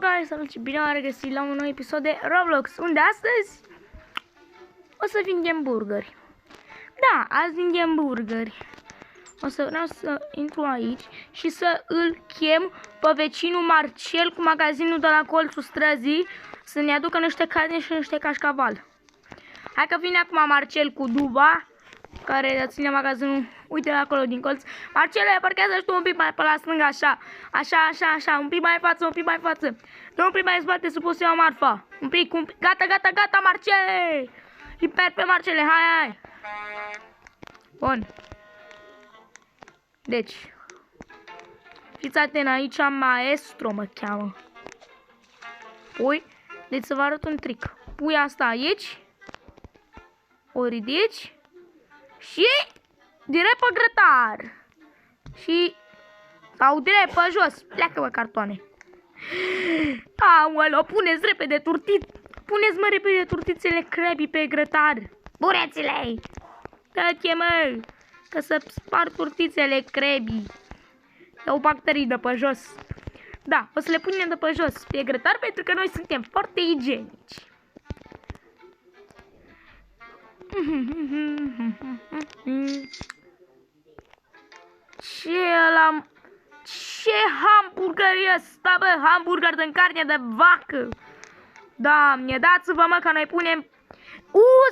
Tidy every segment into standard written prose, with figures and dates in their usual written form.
guys, salut și bine am regăsit la un nou episod de Roblox, unde astăzi o să vindem burgeri. Da, azi vindem burgeri. Vreau să intru aici și să îl chem pe vecinul Marcel cu magazinul de la colțul străzii să ne aducă niște carne și niște cașcaval. Hai că vine acum Marcel cu Duba, care ține magazinul, uite acolo din colț. Marcele, parchează și tu un pic mai pe la stânga, așa, un pic mai față, dă un pic mai în spate să poți să iau marfa. Un pic, gata, Marcele! Hiper pe Marcele, hai! Bun. Deci, fiți atent, aici maestro mă cheamă. Pui, deci să vă arăt un trick. Pui asta aici, o ridici și direct pe grătar. Sau direct pe jos. Pleacă, bă, cartoane. Aoleo, puneți repede puneți-mă repede turtițele Krabby pe grătar. Burețile! Dă-te, mă, că să spar turtițele Krabby. Iau bacterii de pe jos. Da, o să le punem de pe jos pe grătar pentru că noi suntem foarte igienici. Ce hamburger e ăsta, bă? Hamburger din carne de vacă. Doamne, dați-vă, mă, că noi punem...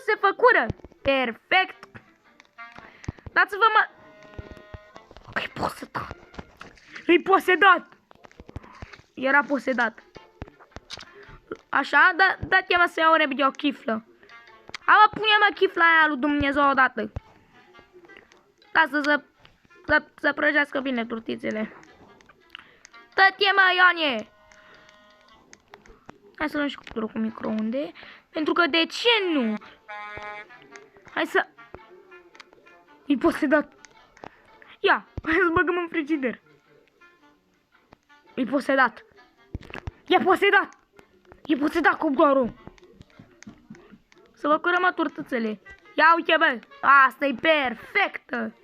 se făcură. Perfect. Dați-vă, mă. E posedat. Era posedat. Așa, da-te, mă, să iau repede o chiflă. Pune-mă chifla aia lui Dumnezeu odată. Lasă să prăjească bine turtițele. Dă-te, mă, Ione! Hai să luăm și cuptorul cu microunde. Pentru că de ce nu? Hai să... E posedat. Ia, hai să băgăm în frigider. E posedat. E posedat cuptorul. Să vă curăm turtițele. Ia uite, bă. Asta e perfectă.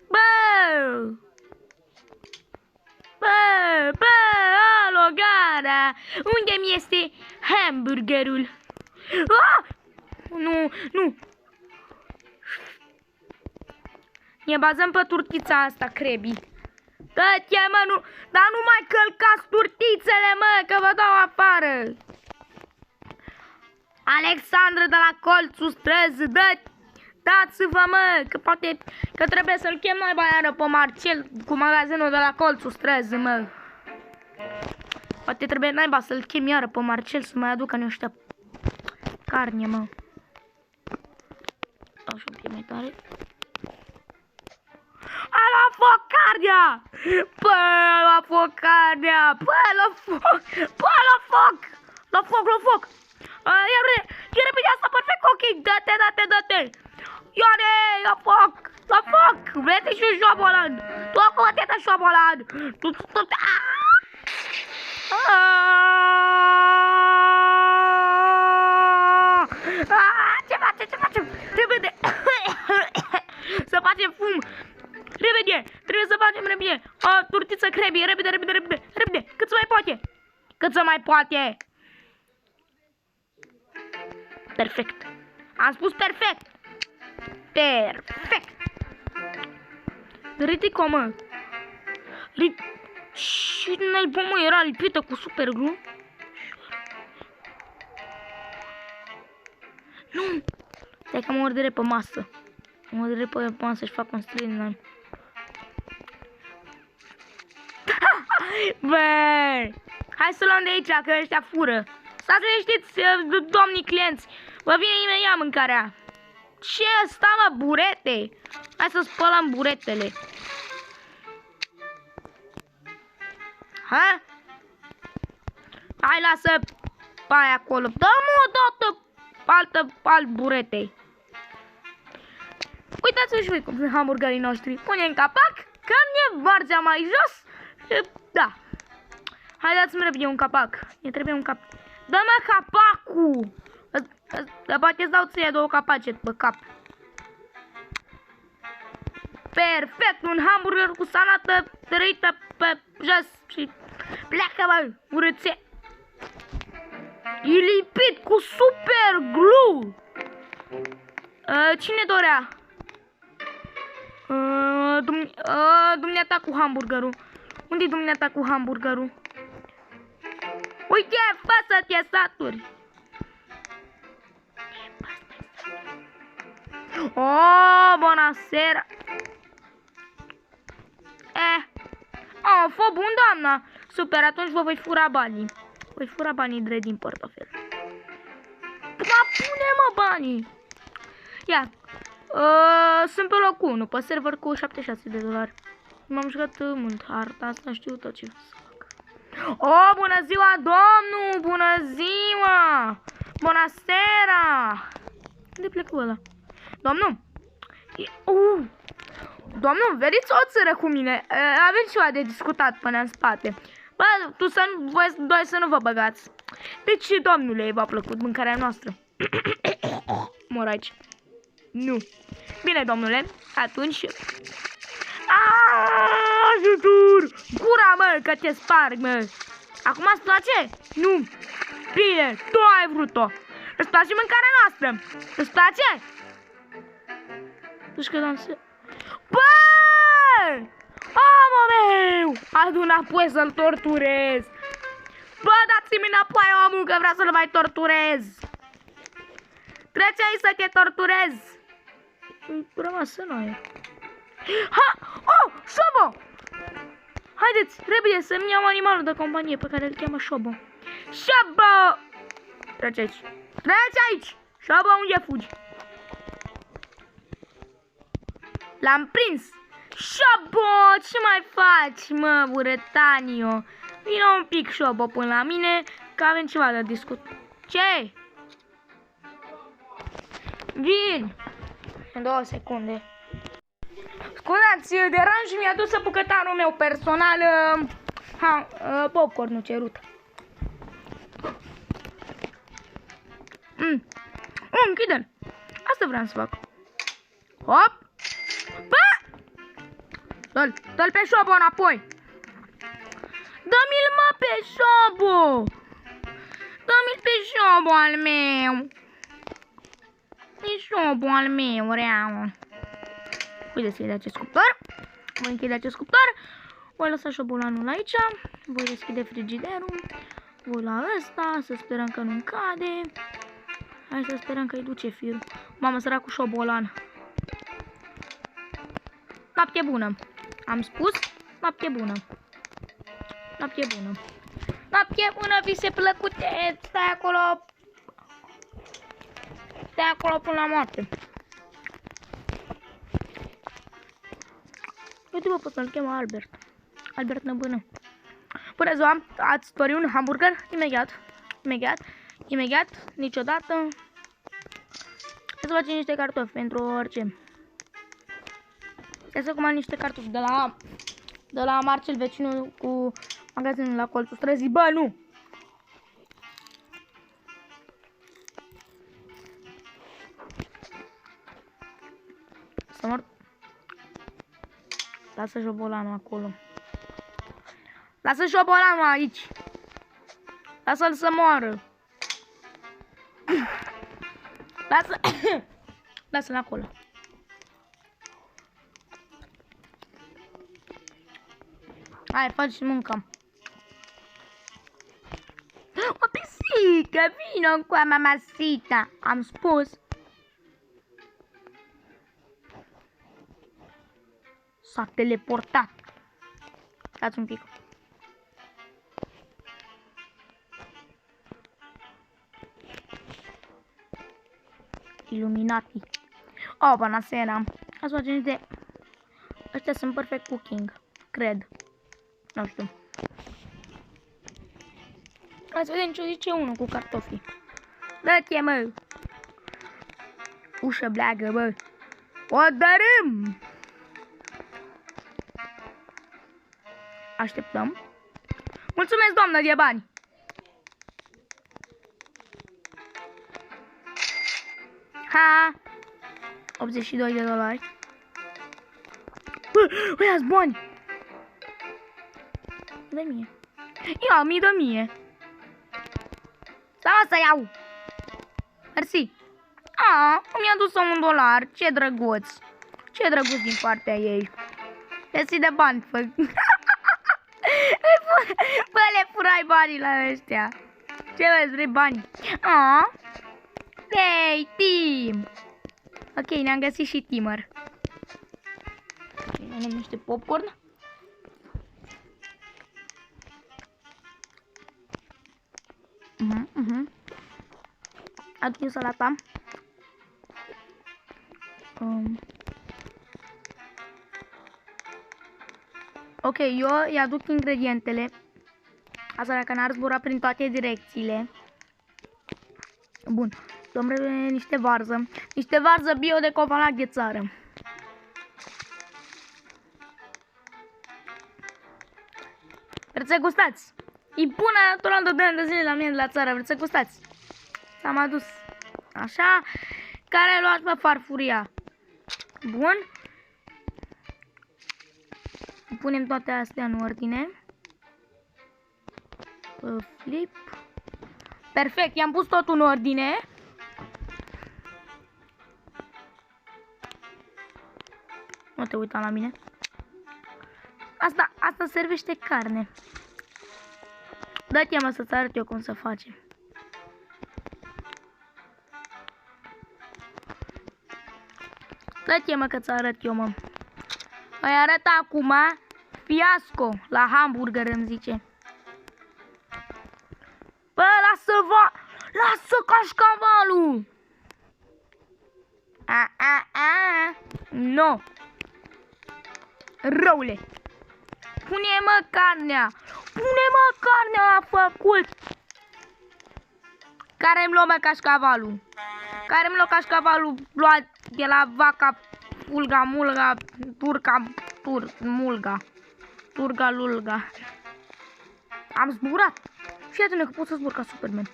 Bă, alo, gara. Unde-mi este hamburgerul? Nu. Ne bazăm pe turtița asta, Krabby. Dă-te, mă, nu. Dar nu mai călcați turtițele, mă, că vă dau afară. Alexandru de la colțul străzii, dați-vă, mă, că poate că trebuie să-l chem mai baiară pe Marcel cu magazinul de la colțul străzii, mă. Poate trebuie naiba să-l chem iară pe Marcel să mai aducă niște carne, mă. Dau și un pic mai tare. A luat foc carnea! Bă, a luat foc carnea! Bă, la foc! Ia repede asta, perfect, ok, dă-te! Ione, la foc! Vede și șobolan! Tu acum te dă șobolan! Ce facem? Repede! Să facem fum! Repede! Trebuie să facem repede! Turtiță Krabby, repede! Cât se mai poate! Perfect. Am spus perfect. Ridică, mă. Și n-ai, mă, era lipită cu super glue. Nu. Stai că mă ordere pe masă. Și fac un stream. Bă. Hai să luăm de aici, că ăștia fură. Stați liniștiți, domnii clienți. Vă vine imediat mâncarea. Ce ăsta, mă, burete? Hai să spălăm buretele. Ha? Hai, lasă aia acolo. Dă-mă odată alt burete. Uitați-vă și voi cum sunt hamburgerii noștri. Punem capac, că ne vargea mai jos. Da. Hai, dați-mi repede un capac. Ne trebuie un capac. Dă-mă capacul! Dar poate îți dau ție 2 capace pe cap. Perfect! Un hamburger cu salată trăită pe jos și Pleacă, bă, urâțe. E lipit cu super glue. Cine dorea? Dumneata cu hamburgerul. Unde-i dumneata cu hamburgerul? Uite, fă să te saturi. Oh, buonasera. Fă bun, doamna. Super, atunci vă voi fura banii. Voi fura banii drept din portofel. Ma pune, mă, banii. Ia. Sunt pe locul 1, pe server cu $76. M-am jucat mult harta asta, știu tot ce să fac. Oh, bună ziua, domnul! Bună ziua! Bună seara! Unde plecă ăla? Domnul! Domnul, veniți o țără cu mine. Avem ceva de discutat până în spate. Bă, voi doi să nu vă băgați. Deci, domnule, v-a plăcut mâncarea noastră? Mor aici. Nu. Bine, domnule, atunci... Ajutor! Gura, mă, că te sparg, mă! Acum îți place? Nu! Bine, tu ai vrut-o! Îți place mâncarea noastră? Îți place? Deci că dansă... Bă! Omul meu! Adu înapoi să-l torturez! Bă, dați-mi înapoi omul că vreau să-l mai torturez! Trece aici să te torturez! Rămasă noi. Ha! Oh! Șobo! Haideți, repede să-mi iau animalul de companie pe care îl cheamă Șobo. Șobo! Trece aici. Trece aici! Șobo, unde fugi? L-am prins! Șobo, ce mai faci, mă, urătanio? Vino un pic, Șobo, până la mine, că avem ceva de discut. Ce? Vin! În 2 secunde. Scuzați, deranj, mi-a dus bucătarul meu personal popcorn-ul cerut. Închide-l. Asta vreau să fac. Hop! Bă! Dă-l pe Șobo înapoi. Dă-mi-l, mă, pe Șobo. Dă-mi-l pe Șobo al meu. E Șobo al meu, reau. Voi deschide acest cuptor. Voi închide acest cuptor. Voi lăsa șobolanul aici. Voi deschide frigiderul. Voi la ăsta. Să sperăm că nu cade. Hai să sperăm că îi duce firul. Mamă, săracul șobolan. Noapte bună. Am spus noapte bună. Noapte bună. Noapte bună, vise plăcute. Stai acolo. Stai acolo până la moarte. Uite-vă pe ăsta, îl chemă Albert. Albert nebună. Bună ziua, ați dori un hamburger? Imediat. Imediat. Imediat. Niciodată. Hai să facem niște cartofi pentru orice. Hai să comand niște cartofi de la Marcel, vecinul cu magazinul la colțul străzii. Bă, nu! Să mor. Lasă șobolanul acolo. Lasă șobolanul aici. Lasă-l să moară. Lasă. Lasă-l acolo. Hai, faci și mâncăm. O pisică, vină cu mamacita. Am spus. S-a teleportat. Stați un pic. Illuminati. Oh, bună seara. Hai să facem niște... Ăștia sunt perfect cooking. Cred. Nu știu. Hai să vedem ce zice unul cu cartofii. Dă-te, mă. Ușă bleagă, bă. O dărâm. Așteptăm. Mulțumesc, doamnă, de bani. Ha! $82. Bă, ia-ți bani. Dă-i mie. Ia, mii de mie. Sau să iau. Mersi. Mi-a dus $1. Ce drăguț. Ce drăguț din partea ei. Mersi de bani, fă. Bă, le furai banii la ăștia. Ce vezi, vrei bani? Hey, Tim. Ok, ne-am găsit și Timmer. Ne-am niște popcorn. Aduc salata. Ok, eu îi aduc ingredientele. Asta dacă n-ar zbura prin toate direcțiile. Bun. Domnule, niște varză. Niște varză bio de Covalac de țară. Vreți să gustați? E bună tolantă de ani de zile la mine de la țară. Vreți să gustați? S-am adus. Așa. Care luați pe farfuria? Bun. Punem toate astea în ordine. Flip. Perfect, i-am pus tot în ordine. Nu te uita la mine. Asta servește carne. Dă-te mă să-ți arăt eu cum să face. Dă-te mă că-ți arăt eu, mă. Îi arăt acum fiasco la hamburger, îmi zice. Bă, lasă cașcavalul! No! Răule! Pune-mă carnea! Pune-mă carnea la făcut! Care-mi luă, mă, cașcavalul? Care-mi luă cașcavalul luat de la vaca Fulga, mulga, turga, lulga. Am zburat. Și iată-ne că pot să zbur ca Superman.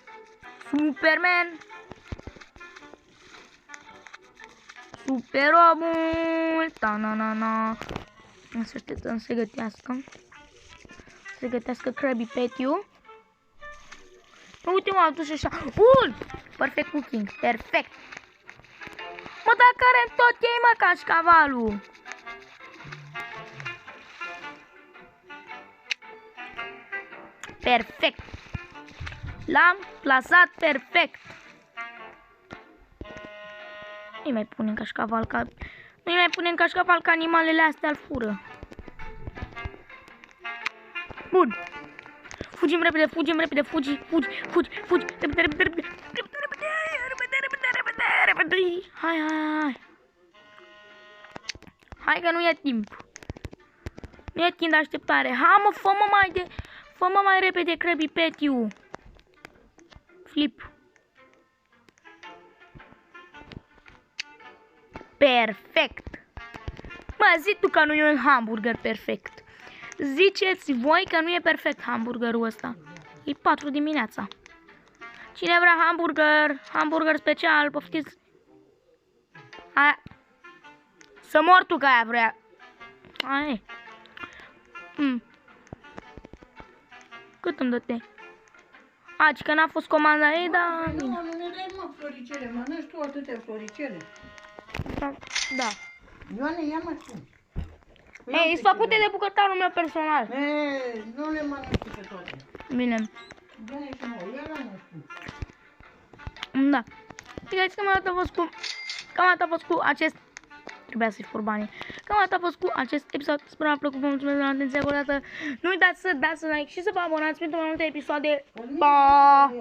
Superman. Superomul. Ta-na-na-na. Să așteptăm să gătească. Să gătească Krabby Patty-ul. Uite, m-am adus așa. Bun! Perfect cooking. Perfect. Mă, dar care tot ei, mă, cașcavalul? Perfect. L-am plasat perfect. Nu-i mai punem cașcaval ca... Nu-i mai punem cașcaval ca animalele astea îl fură. Bun. Fugim repede, fugi. Repede. Hai. Hai că nu e timp. Nu e timp de așteptare. Hai, mă, fă-mă mai repede Krabby Patty-ul. Flip. Perfect. Mă, zi tu că nu e un hamburger perfect. Ziceți voi că nu e perfect hamburgerul ăsta. E 4 dimineața. Cine vrea hamburger special, poftiți. Aia. Să mor tu că aia vrea. Aia. Cât îmi dă-te? Aci că n-a fost comanda ei, dar... Nu ne dai, mă, floricele, mănânci tu atâtea floricele. Da. Ioane, ia mă tu. Ei, sunt făcute de bucătarul meu personal. Nu le mănânci pe toate. Bine. Bine și nouă, ia la nu știu. Da. Știți că cam atât a fost cu acest... Trebuia să-i fur banii. Cam atât a fost cu acest episod. Sper că v-a plăcut, vă mulțumesc pentru atenție o dată. Nu uitați să dați like și să vă abonați pentru mai multe episoade. Pa!